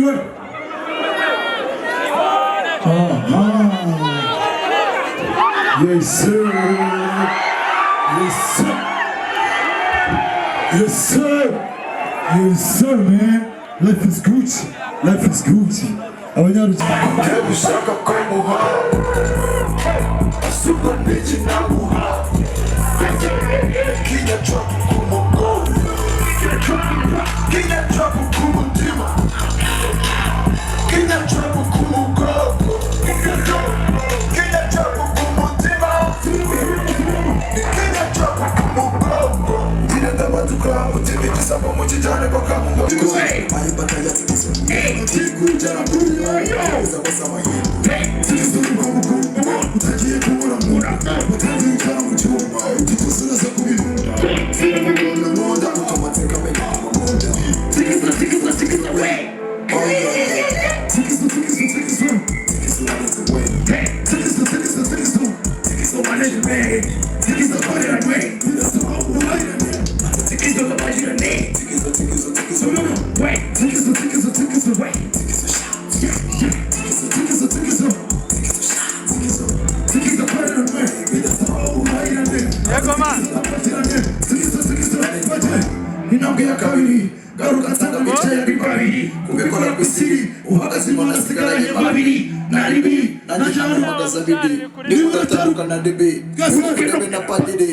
Mwiriwe. Yes sir. Yes sir. Yes sir. Yes sir man. Life is good. Life is good. Abanyaruki. Ushaka kumuha. Super bitch namuha. Kinya drop kumugo. Kinya drop kumutima. Kinya drop kumugo. Kinya drop kumutima. Kinya drop kumugo. Dina damaduka utibiti sabo mujijane baka mungo. Ari bataya tikiso. Tikujara kuya. Zaba sama hii. Tikiso kumugo. Utakiye kumura mura. Utakiye karamu chuma. Tikusura za kubiru. Inaongea kabiri garuka sanga bichaya bibari kubekora kwisiri uhagaze imana sigara y'ababiri naribi najana magaza bidi ni utataruka na debe gasukebe na padide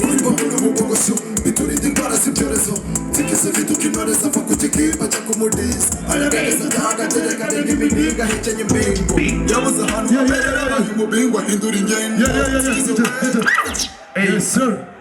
uribomero mubogoso biturinde indwara z'ibyorezo tikise vitu kinoreza fa kukikiba cya kumudis aragereza daga tereka n'imininga hecenye mbingo yabuze ahantu haberera umubingwa hindura ingendo. Yes sir.